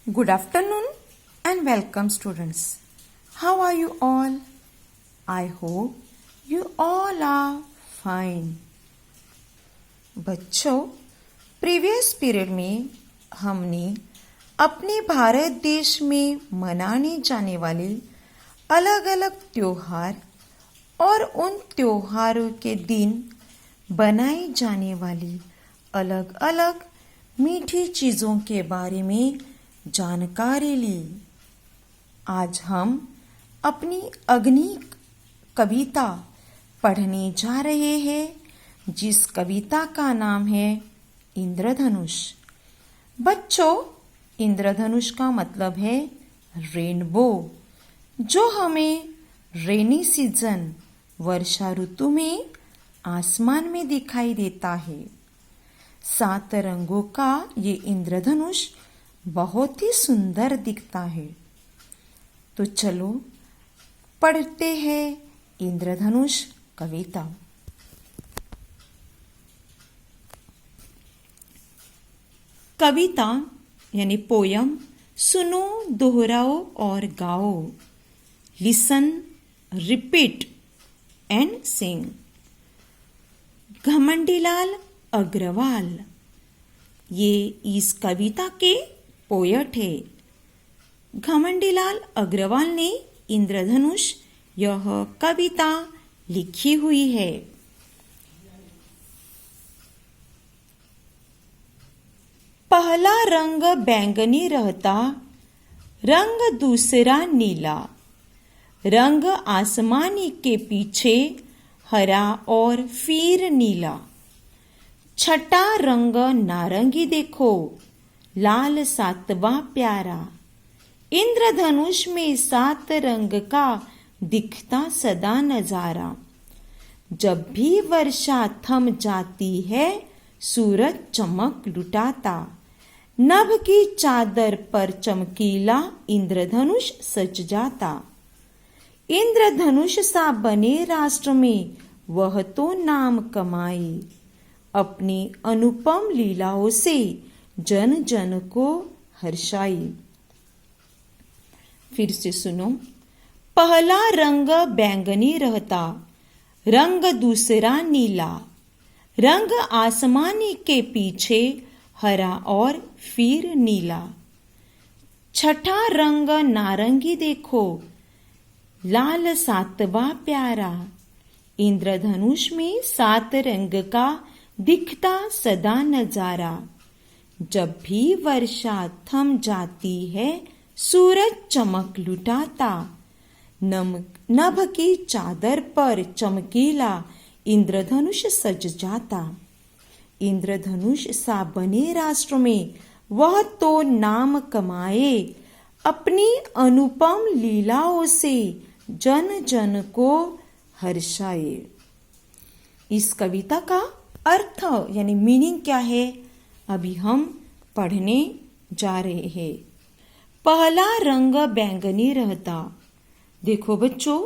Good afternoon and welcome, students. How are you all? I hope you all are fine. बच्चों, previous period में हमने अपने भारत देश में मनाने जाने वाले अलग अलग त्योहार और उन त्योहारों के दिन बनाई जाने वाली अलग अलग मीठी चीज़ों के बारे में जानकारी ली। आज हम अपनी अग्नि कविता पढ़ने जा रहे हैं जिस कविता का नाम है इंद्रधनुष। बच्चों, इंद्रधनुष का मतलब है रेनबो, जो हमें रेनी सीजन वर्षा ऋतु में आसमान में दिखाई देता है। 7 रंगों का ये इंद्रधनुष बहुत ही सुंदर दिखता है। तो चलो पढ़ते हैं इंद्रधनुष कविता। कविता यानी पोयम सुनो, दोहराओ और गाओ। Listen, repeat and sing. Ghamandilal Agarwal ये इस कविता के पोयट है। घमंडीलाल अग्रवाल ने इंद्रधनुष यह कविता लिखी हुई है। पहला रंग बैंगनी रहता, रंग दूसरा नीला, रंग आसमानी के पीछे हरा और फिर नीला। छठा रंग नारंगी देखो, लाल 7वां प्यारा। इंद्रधनुष में 7 रंग का दिखता सदा नजारा। जब भी वर्षा थम जाती है, सूरज चमक लुटाता। नभ की चादर पर चमकीला इंद्रधनुष सज जाता। इंद्रधनुष सा बने राष्ट्र में वह तो नाम कमाई। अपनी अनुपम लीलाओं से जन जन को हर्षाई। फिर से सुनो। पहला रंग बैंगनी रहता, रंग दूसरा नीला, रंग आसमानी के पीछे हरा और फिर नीला। छठा रंग नारंगी देखो, लाल 7वां प्यारा। इंद्रधनुष में 7 रंग का दिखता सदा नजारा। जब भी वर्षा थम जाती है, सूरज चमक लुटाता। नभ की चादर पर चमकीला इंद्रधनुष सज जाता। इंद्रधनुष सा बने राष्ट्र में वह तो नाम कमाए। अपनी अनुपम लीलाओं से जन जन को हर्षाए। इस कविता का अर्थ यानी मीनिंग क्या है, अभी हम पढ़ने जा रहे हैं। पहला रंग बैंगनी रहता। देखो बच्चों,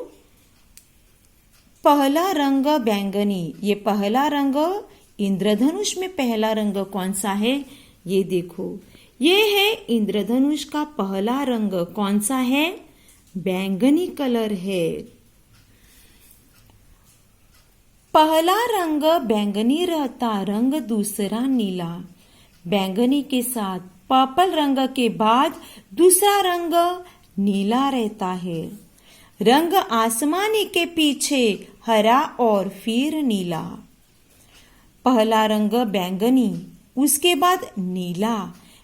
पहला रंग बैंगनी, ये पहला रंग इंद्रधनुष में पहला रंग कौन सा है, ये देखो। ये है इंद्रधनुष का पहला रंग। कौन सा है? बैंगनी कलर है। पहला रंग बैंगनी रहता, रंग दूसरा नीला। बैंगनी के साथ पर्पल रंग के बाद दूसरा रंग नीला रहता है। रंग आसमानी के पीछे हरा और फिर नीला। पहला रंग बैंगनी, उसके बाद नीला,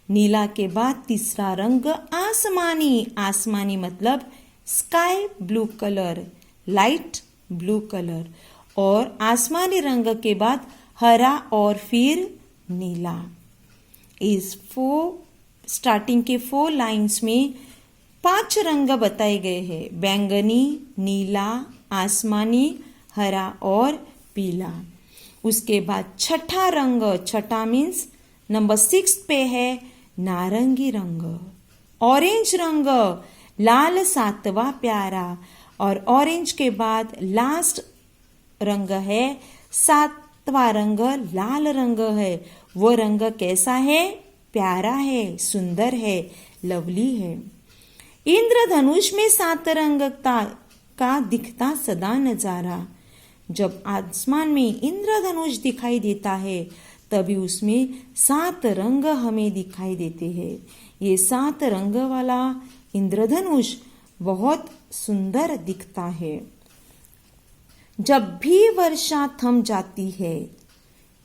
नीला के बाद तीसरा रंग आसमानी। आसमानी मतलब sky blue colour, light blue colour. और आसमानी रंग के बाद हरा और फिर नीला। इस स्टार्टिंग के 4 लाइन्स में 5 रंग बताए गए हैं। बैंगनी, नीला, आसमानी, हरा और पीला। उसके बाद छठा रंग, छठा मीन्स नंबर 6 पे है नारंगी रंग। ऑरेंज रंग, लाल 7वां प्यारा। और ऑरेंज के बाद लास्ट रंग है 7वां रंग, लाल रंग है। वो रंग कैसा है? प्यारा है, सुंदर है, लवली है। इंद्रधनुष में 7 रंग का दिखता सदा नजारा। जब आसमान में इंद्रधनुष दिखाई देता है तभी उसमें 7 रंग हमें दिखाई देते हैं। ये 7 रंग वाला इंद्रधनुष बहुत सुंदर दिखता है। जब भी वर्षा थम जाती है,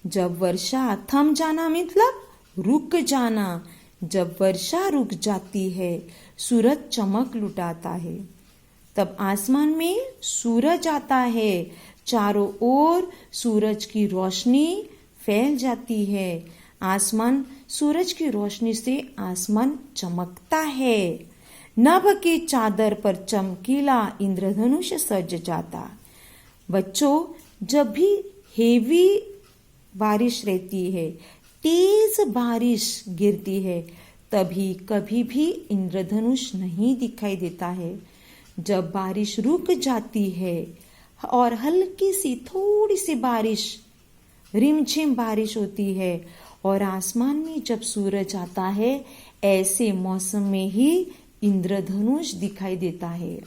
जब वर्षा थम जाना मतलब रुक जाना, जब वर्षा रुक जाती है सूरज चमक लुटाता है। तब आसमान में सूरज आता है, चारों ओर सूरज की रोशनी फैल जाती है। आसमान सूरज की रोशनी से आसमान चमकता है। नभ की चादर पर चमकीला इंद्रधनुष सज जाता। बच्चों, जब भी हेवी बारिश रहती है, तेज बारिश गिरती है, तभी कभी भी इंद्रधनुष नहीं दिखाई देता है। जब बारिश रुक जाती है और हल्की सी थोड़ी सी बारिश, रिमझिम बारिश होती है और आसमान में जब सूरज आता है, ऐसे मौसम में ही इंद्रधनुष दिखाई देता है।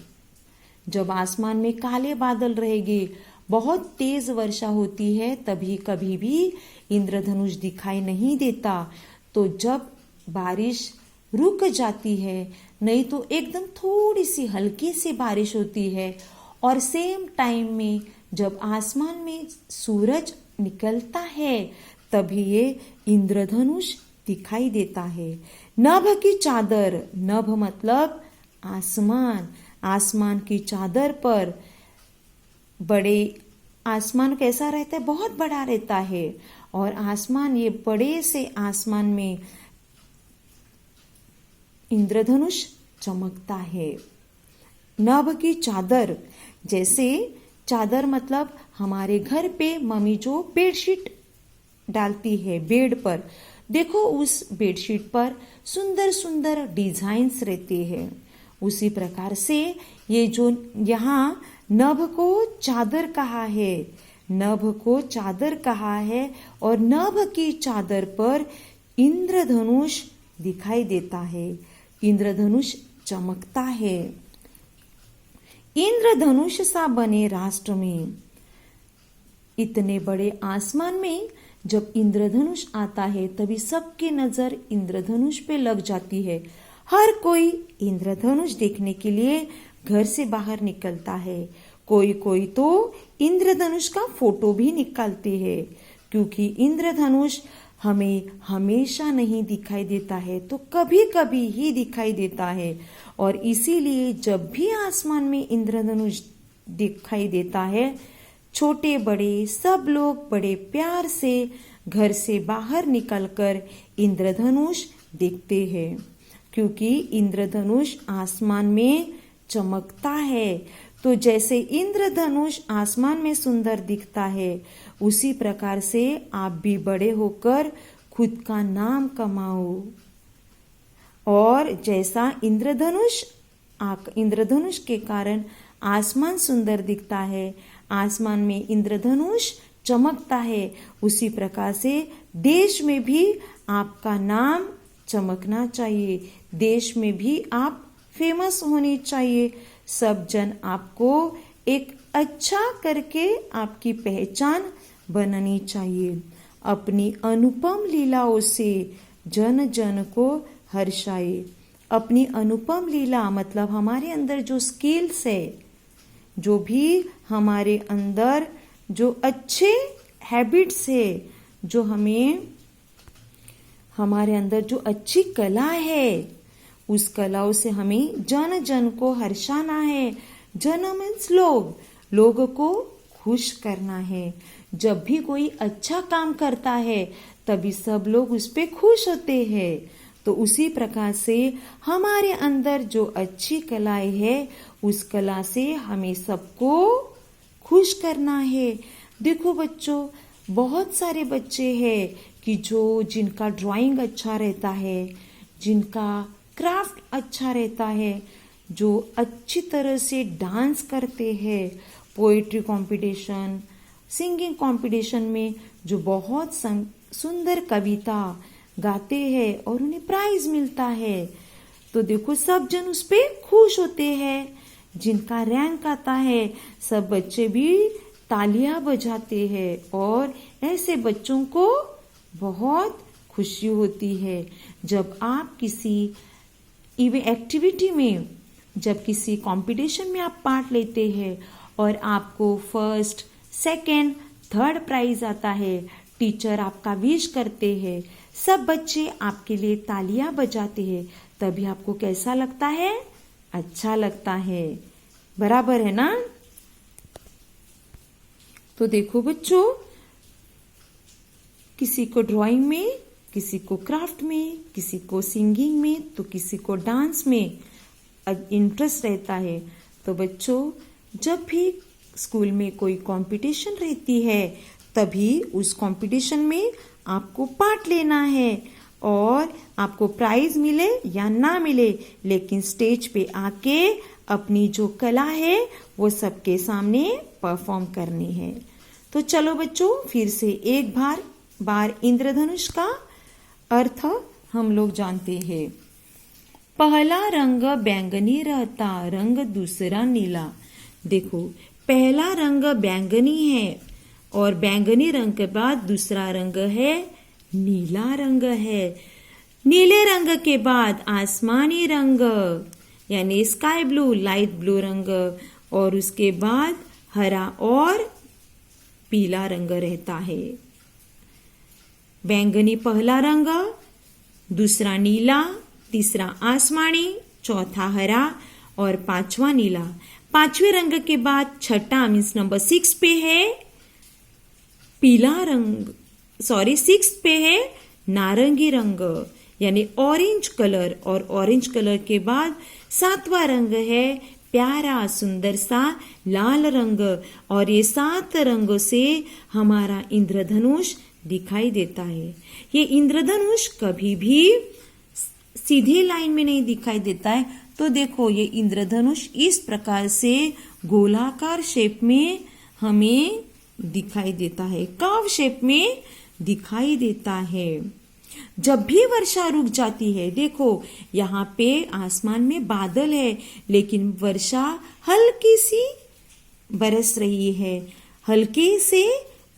जब आसमान में काले बादल रहेंगे, बहुत तेज वर्षा होती है, तभी कभी भी इंद्रधनुष दिखाई नहीं देता। तो जब बारिश रुक जाती है, नहीं तो एकदम थोड़ी सी हल्की सी बारिश होती है और सेम टाइम में जब आसमान में सूरज निकलता है, तभी ये इंद्रधनुष दिखाई देता है। नभ की चादर, नभ मतलब आसमान, आसमान की चादर पर बड़े, आसमान कैसा रहता है, बहुत बड़ा रहता है और आसमान, ये बड़े से आसमान में इंद्रधनुष चमकता है। नभ की चादर, जैसे चादर मतलब हमारे घर पे मम्मी जो बेडशीट डालती है बेड पर, देखो उस बेडशीट पर सुंदर सुंदर डिजाइन्स रहते हैं। उसी प्रकार से ये जो यहाँ नभ को चादर कहा है, नभ को चादर कहा है और नभ की चादर पर इंद्रधनुष दिखाई देता है, इंद्रधनुष चमकता है। इंद्रधनुष सा बने राष्ट्र में, इतने बड़े आसमान में जब इंद्रधनुष आता है तभी सबकी नजर इंद्रधनुष पे लग जाती है। हर कोई इंद्रधनुष देखने के लिए घर से बाहर निकलता है। कोई कोई तो इंद्रधनुष का फोटो भी निकालते हैं, क्योंकि इंद्रधनुष हमें हमेशा नहीं दिखाई देता है, तो कभी कभी ही दिखाई देता है। और इसीलिए जब भी आसमान में इंद्रधनुष दिखाई देता है, छोटे बड़े सब लोग बड़े प्यार से घर से बाहर निकलकर इंद्रधनुष देखते हैं, क्योंकि इंद्रधनुष आसमान में चमकता है। तो जैसे इंद्रधनुष आसमान में सुंदर दिखता है, उसी प्रकार से आप भी बड़े होकर खुद का नाम कमाओ। और जैसा इंद्रधनुष के कारण आसमान सुंदर दिखता है, आसमान में इंद्रधनुष चमकता है, उसी प्रकार से देश में भी आपका नाम चमकना चाहिए, देश में भी आप फेमस होने चाहिए। सब जन आपको एक अच्छा करके आपकी पहचान बनानी चाहिए। अपनी अनुपम लीलाओं से जन जन को हर्षाए। अपनी अनुपम लीला मतलब हमारे अंदर जो स्किल्स है, जो भी हमारे अंदर जो अच्छे हैबिट्स है, जो हमारे अंदर जो अच्छी कला है, उस कलाओं से हमें जन जन को हर्षाना है। जन मीन्स लोगों को खुश करना है। जब भी कोई अच्छा काम करता है तभी सब लोग उस पे खुश होते हैं। तो उसी प्रकार से हमारे अंदर जो अच्छी कलाएं है, उस कला से हमें सबको खुश करना है। देखो बच्चों, बहुत सारे बच्चे हैं कि जिनका ड्राइंग अच्छा रहता है, जिनका क्राफ्ट अच्छा रहता है, जो अच्छी तरह से डांस करते हैं, पोएट्री कंपटीशन, सिंगिंग कंपटीशन में जो बहुत सुंदर कविता गाते हैं और उन्हें प्राइज मिलता है। तो देखो सब जन उस पे खुश होते हैं। जिनका रैंक आता है सब बच्चे भी तालियां बजाते हैं और ऐसे बच्चों को बहुत खुशी होती है। जब आप किसी एक्टिविटी में, जब किसी कंपटीशन में आप पार्ट लेते हैं और आपको फर्स्ट, सेकंड, थर्ड प्राइज आता है, टीचर आपका विश करते हैं, सब बच्चे आपके लिए तालियां बजाते हैं, तभी आपको कैसा लगता है? अच्छा लगता है। बराबर है ना? तो देखो बच्चों, किसी को ड्राइंग में, किसी को क्राफ्ट में, किसी को सिंगिंग में, तो किसी को डांस में इंटरेस्ट रहता है। तो बच्चों, जब भी स्कूल में कोई कंपटीशन रहती है तभी उस कंपटीशन में आपको पार्ट लेना है और आपको प्राइज मिले या ना मिले, लेकिन स्टेज पे आके अपनी जो कला है वो सबके सामने परफॉर्म करनी है। तो चलो बच्चों, फिर से एक बार इंद्रधनुष का अर्थ हम लोग जानते हैं। पहला रंग बैंगनी रहता, रंग दूसरा नीला। देखो, पहला रंग बैंगनी है और बैंगनी रंग के बाद दूसरा रंग है नीला रंग है। नीले रंग के बाद आसमानी रंग यानी स्काई ब्लू, लाइट ब्लू रंग, और उसके बाद हरा और पीला रंग रहता है। बैंगनी पहला रंग, दूसरा नीला, तीसरा आसमानी, चौथा हरा और पांचवा नीला। पांचवें रंग के बाद छठा मीन्स नंबर 6 पे है पीला रंग, 6 पे है नारंगी रंग यानी ऑरेंज कलर, और ऑरेंज कलर के बाद 7वां रंग है प्यारा सुंदर सा लाल रंग, और ये 7 रंगों से हमारा इंद्रधनुष दिखाई देता है। ये इंद्रधनुष कभी भी सीधी लाइन में नहीं दिखाई देता है। तो देखो, ये इंद्रधनुष इस प्रकार से गोलाकार शेप में हमें दिखाई देता है, कर्व शेप में दिखाई देता है। जब भी वर्षा रुक जाती है, देखो यहाँ पे आसमान में बादल है लेकिन वर्षा हल्की सी बरस रही है, हल्के से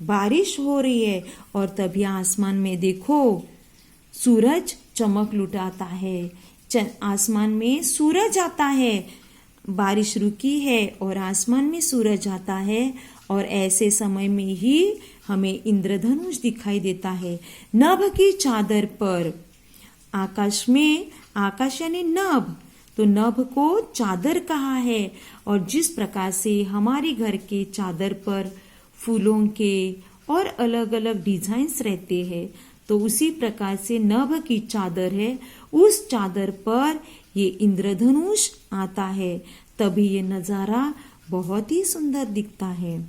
बारिश हो रही है, और तभी आसमान में देखो सूरज चमक लुटाता है। आसमान में सूरज आता है, बारिश रुकी है और आसमान में सूरज आता है, और ऐसे समय में ही हमें इंद्रधनुष दिखाई देता है। नभ की चादर पर, आकाश में, आकाश यानी नभ, तो नभ को चादर कहा है, और जिस प्रकार से हमारे घर के चादर पर फूलों के और अलग अलग डिजाइन्स रहते हैं, तो उसी प्रकार से नभ की चादर है, उस चादर पर ये इंद्रधनुष आता है, तभी ये नजारा बहुत ही सुंदर दिखता है।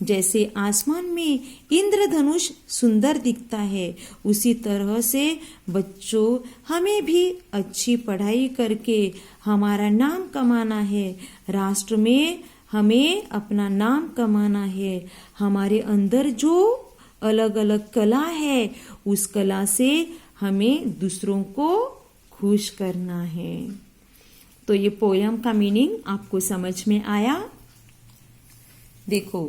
जैसे आसमान में इंद्रधनुष सुंदर दिखता है, उसी तरह से बच्चों हमें भी अच्छी पढ़ाई करके हमारा नाम कमाना है, राष्ट्र में हमें अपना नाम कमाना है। हमारे अंदर जो अलग अलग कला है, उस कला से हमें दूसरों को खुश करना है। तो ये पोयम का मीनिंग आपको समझ में आया? देखो,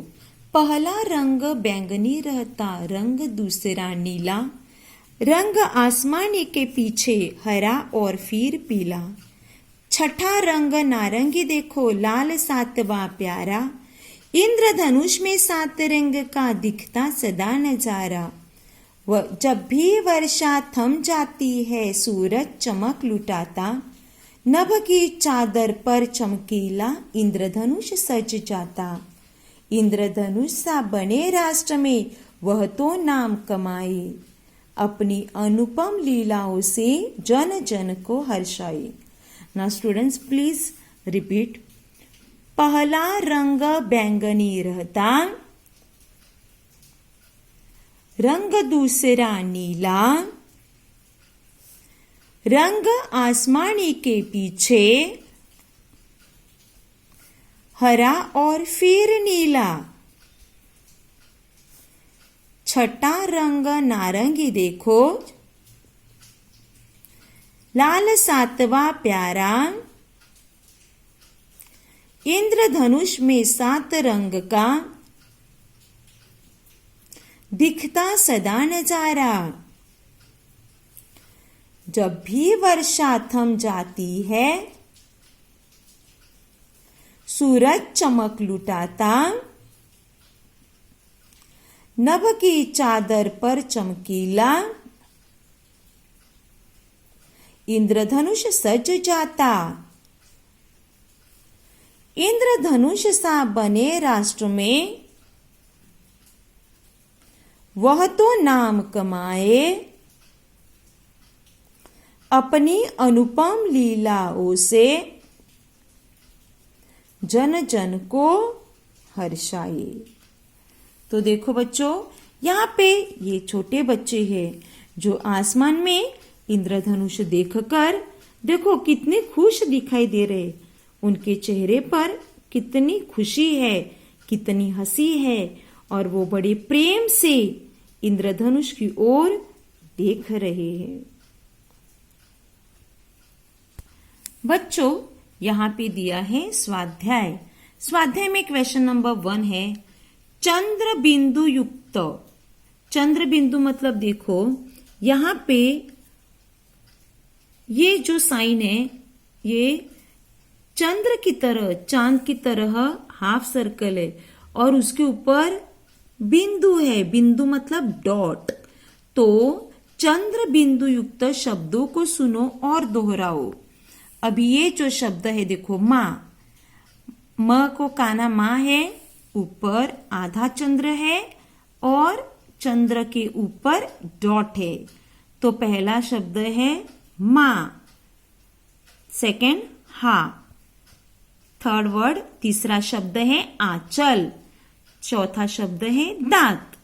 पहला रंग बैंगनी रहता, रंग दूसरा नीला, रंग आसमानी के पीछे हरा और फिर पीला, छठा रंग नारंगी देखो, लाल 7वां प्यारा, इंद्रधनुष में 7 रंग का दिखता सदा नजारा, जब भी वर्षा थम जाती है सूरज चमक लुटाता, नभ की चादर पर चमकीला इंद्रधनुष सज जाता, इंद्रधनुष सा बने राष्ट्र में वह तो नाम कमाए, अपनी अनुपम लीलाओं से जन जन को हर्षाए। Now students, please repeat. पहला रंग बैंगनी रहता, रंग दूसरा नीला, रंग आसमानी के पीछे हरा और फिर नीला, छठा रंग नारंगी देखो, लाल सातवां प्यारा, इंद्रधनुष में 7 रंग का दिखता सदा नजारा। जब भी वर्षा थम जाती है, सूरज चमक लुटाता, नभ की चादर पर चमकीला इंद्रधनुष सज जाता। इंद्रधनुष सा बने राष्ट्र में, वह तो नाम कमाए, अपनी अनुपम लीलाओं से जन जन को हर्षाए। तो देखो बच्चों, यहाँ पे ये छोटे बच्चे हैं जो आसमान में इंद्रधनुष देखकर देखो कितने खुश दिखाई दे रहे। उनके चेहरे पर कितनी खुशी है, कितनी हंसी है, और वो बड़े प्रेम से इंद्रधनुष की ओर देख रहे हैं। बच्चों, यहाँ पे दिया है स्वाध्याय। स्वाध्याय में क्वेश्चन नंबर 1 है, चंद्र बिंदु युक्त। चंद्र बिंदु मतलब देखो यहाँ पे ये जो साइन है, ये चंद्र की तरह, चांद की तरह हाफ सर्कल है और उसके ऊपर बिंदु है। बिंदु मतलब डॉट। तो चंद्र बिंदु युक्त शब्दों को सुनो और दोहराओ। अभी ये जो शब्द है देखो, माँ, म को काना माँ है, ऊपर आधा चंद्र है और चंद्र के ऊपर डॉट है। तो पहला शब्द है माँ, सेकंड हा, थर्ड वर्ड, तीसरा शब्द है आंचल, चौथा शब्द है दांत।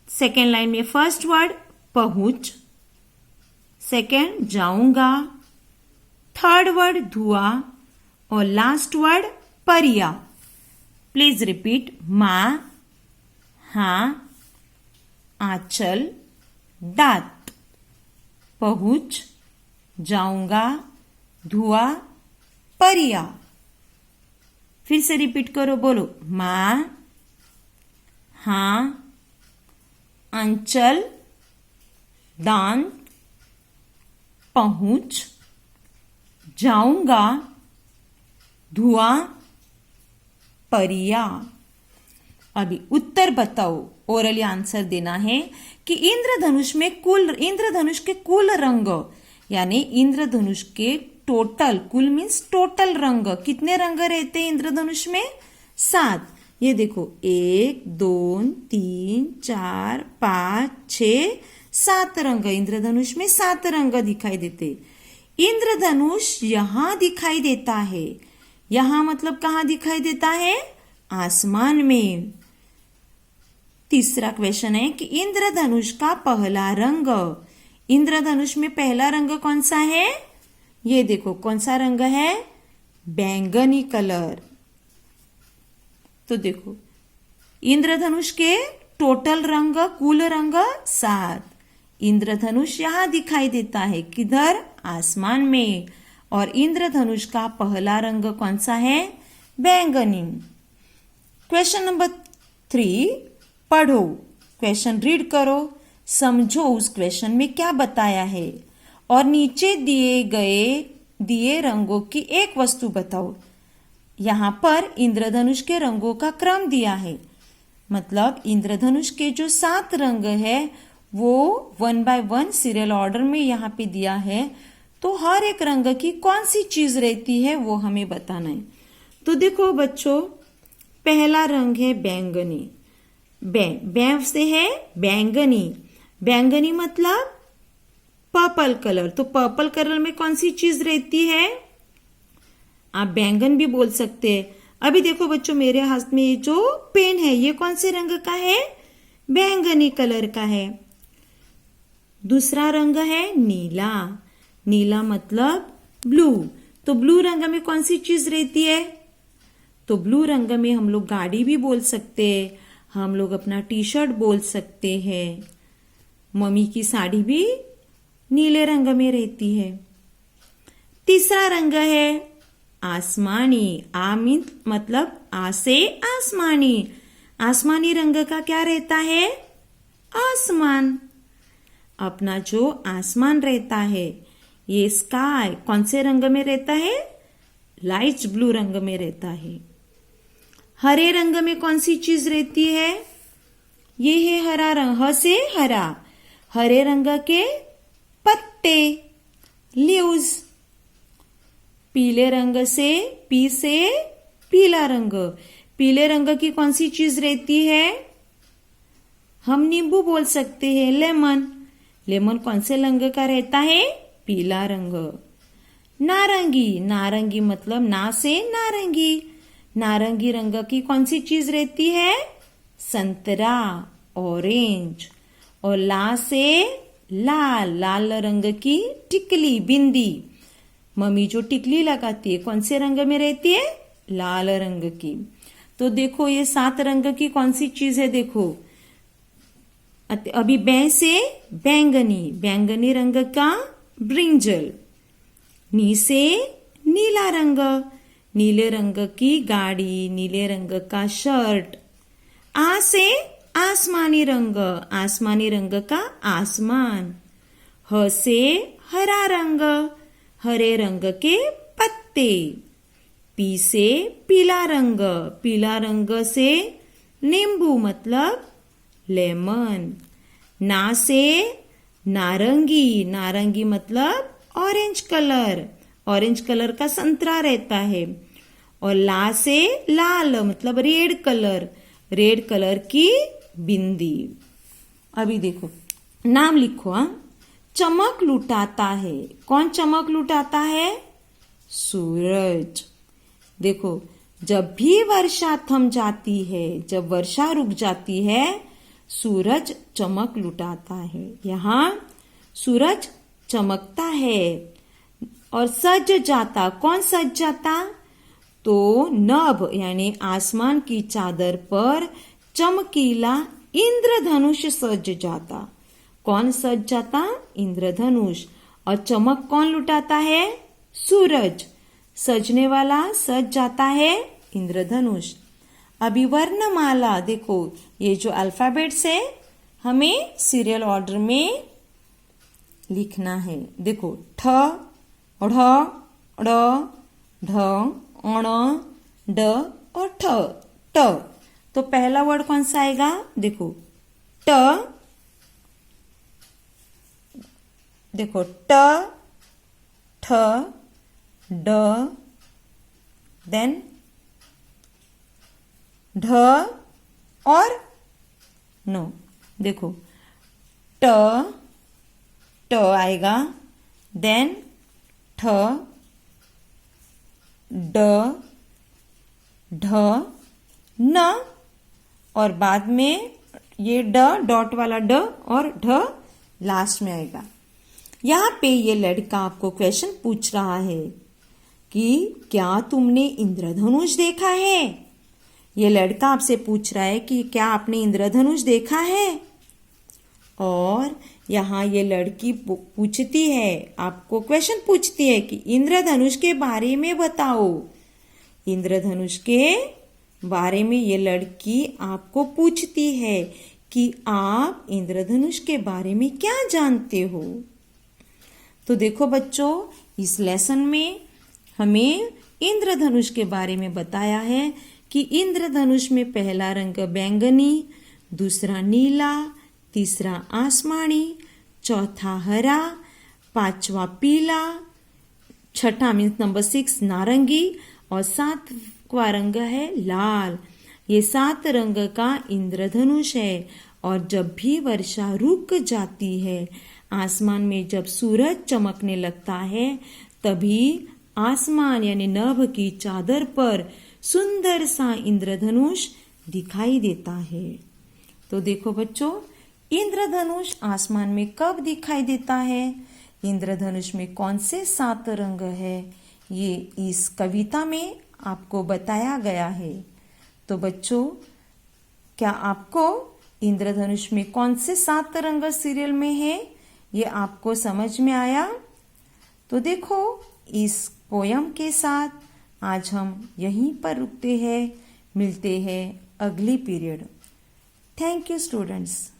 सेकेंड लाइन में फर्स्ट वर्ड पहुंच, सेकेंड जाऊंगा, थर्ड वर्ड धुआं और लास्ट वर्ड परिया। प्लीज रिपीट, मां, हाँ, आंचल, दांत, पहुंच, जाऊंगा, धुआं, परिया। फिर से रिपीट करो, बोलो, मां, हाँ, आंचल, दांत, पहुंच, जाऊंगा, धुआं, परिया। अभी उत्तर बताओ, ओरली आंसर देना है कि इंद्रधनुष के कुल रंग, यानी इंद्रधनुष के टोटल, कुल मीन्स टोटल रंग, कितने रंग रहते हैं इंद्रधनुष में? 7। ये देखो 1 2 3 4 5 6 7 रंग, इंद्रधनुष में 7 रंग दिखाई देते। इंद्रधनुष यहां दिखाई देता है। यहां मतलब कहां दिखाई देता है? आसमान में। तीसरा क्वेश्चन है कि इंद्रधनुष का पहला रंग, इंद्रधनुष में पहला रंग कौन सा है? ये देखो कौन सा रंग है? बैंगनी कलर। तो देखो इंद्रधनुष के टोटल रंग, कुल रंग 7। इंद्रधनुष यहां दिखाई देता है, किधर? आसमान में। और इंद्रधनुष का पहला रंग कौन सा है? बैंगनी। क्वेश्चन नंबर 3 पढ़ो, क्वेश्चन रीड करो, समझो उस क्वेश्चन में क्या बताया है और नीचे दिए रंगों की एक वस्तु बताओ। यहां पर इंद्रधनुष के रंगों का क्रम दिया है, मतलब इंद्रधनुष के जो 7 रंग है वो 1 by 1 सीरियल ऑर्डर में यहाँ पे दिया है। तो हर एक रंग की कौन सी चीज रहती है वो हमें बताना है। तो देखो बच्चों, पहला रंग है बैंगनी। बैं से है बैंगनी। बैंगनी मतलब पर्पल कलर। तो पर्पल कलर में कौन सी चीज रहती है? आप बैंगन भी बोल सकते हैं। अभी देखो बच्चों, मेरे हाथ में ये जो पेन है ये कौन से रंग का है? बैंगनी कलर का है। दूसरा रंग है नीला। नीला मतलब ब्लू। तो ब्लू रंग में कौन सी चीज रहती है? तो ब्लू रंग में हम लोग गाड़ी भी बोल सकते हैं, हम लोग अपना टी शर्ट बोल सकते हैं, मम्मी की साड़ी भी नीले रंग में रहती है। तीसरा रंग है आसमानी। आ मीन मतलब आ से आसमानी। आसमानी रंग का क्या रहता है? आसमान। अपना जो आसमान रहता है, ये स्काई कौन से रंग में रहता है? लाइट ब्लू रंग में रहता है। हरे रंग में कौन सी चीज रहती है? ये है हरा रंग। ह से हरा। हरे रंग के पत्ते, लीव्स। पीले रंग से, पी से पीला रंग। पीले रंग की कौन सी चीज रहती है? हम नींबू बोल सकते हैं, लेमन। लेमन कौन से रंग का रहता है? पीला रंग। नारंगी। नारंगी मतलब ना से नारंगी। नारंगी रंग की कौन सी चीज रहती है? संतरा, ऑरेंज। और ला से लाल। लाल रंग की टिकली, बिंदी। मम्मी जो टिकली लगाती है कौन से रंग में रहती है? लाल रंग की। तो देखो ये 7 रंग की कौन सी चीज है? देखो अभी बै से बैंगनी। बैंगनी रंग का ब्रिंजल। नी से नीला रंग। नीले रंग की गाड़ी, नीले रंग का शर्ट। आ से आसमानी रंग। आसमानी रंग का आसमान। ह से हरा रंग। हरे रंग के पत्ते। पी से पीला रंग। पीला रंग से नींबू मतलब लेमन। ना से नारंगी। नारंगी मतलब ऑरेंज कलर। ऑरेंज कलर का संतरा रहता है। और ला से लाल मतलब रेड कलर। रेड कलर की बिंदी। अभी देखो नाम लिखो। चमक लुटाता है। कौन चमक लुटाता है? सूरज। देखो जब भी वर्षा थम जाती है, जब वर्षा रुक जाती है, सूरज चमक लुटाता है। यहाँ सूरज चमकता है और सज जाता। कौन सज जाता? तो नभ यानी आसमान की चादर पर चमकीला इंद्रधनुष सज जाता। कौन सज जाता? इंद्रधनुष। और चमक कौन लुटाता है? सूरज। सजने वाला सज जाता है इंद्रधनुष। अभी वर्णमाला देखो, ये जो अल्फाबेट्स है हमें सीरियल ऑर्डर में लिखना है। देखो ठ, ढ, ड़, ढ, अण, ड और ठ। ट। तो पहला वर्ड कौन सा आएगा? देखो ट। देखो ट, ठ, ड, देन ढ और नो। देखो ट, ट आएगा, देन ठ, ड, ढ, न और बाद में ये ड डॉट वाला ड और ढ लास्ट में आएगा। यहाँ पे ये लड़का आपको क्वेश्चन पूछ रहा है कि क्या तुमने इंद्रधनुष देखा है? ये लड़का आपसे पूछ रहा है कि क्या आपने इंद्रधनुष देखा है? और यहाँ ये लड़की पूछती है, आपको क्वेश्चन पूछती है कि इंद्रधनुष के बारे में बताओ। इंद्रधनुष के बारे में ये लड़की आपको पूछती है कि आप इंद्रधनुष के बारे में क्या जानते हो। तो देखो बच्चों, इस लेसन में हमें इंद्रधनुष के बारे में बताया है कि इंद्रधनुष में पहला रंग बैंगनी, दूसरा नीला, तीसरा आसमानी, चौथा हरा, पांचवा पीला, छठा मीन्स नंबर 6 नारंगी और 7वां रंग है लाल। ये 7 रंग का इंद्रधनुष है। और जब भी वर्षा रुक जाती है, आसमान में जब सूरज चमकने लगता है, तभी आसमान यानी नभ की चादर पर सुंदर सा इंद्रधनुष दिखाई देता है। तो देखो बच्चों, इंद्रधनुष आसमान में कब दिखाई देता है? इंद्रधनुष में कौन से 7 रंग है? ये इस कविता में आपको बताया गया है। तो बच्चों, क्या आपको इंद्रधनुष में कौन से 7 रंग सीरियल में है ये आपको समझ में आया? तो देखो, इस पोयम के साथ आज हम यहीं पर रुकते हैं। मिलते हैं अगली पीरियड। Thank you students.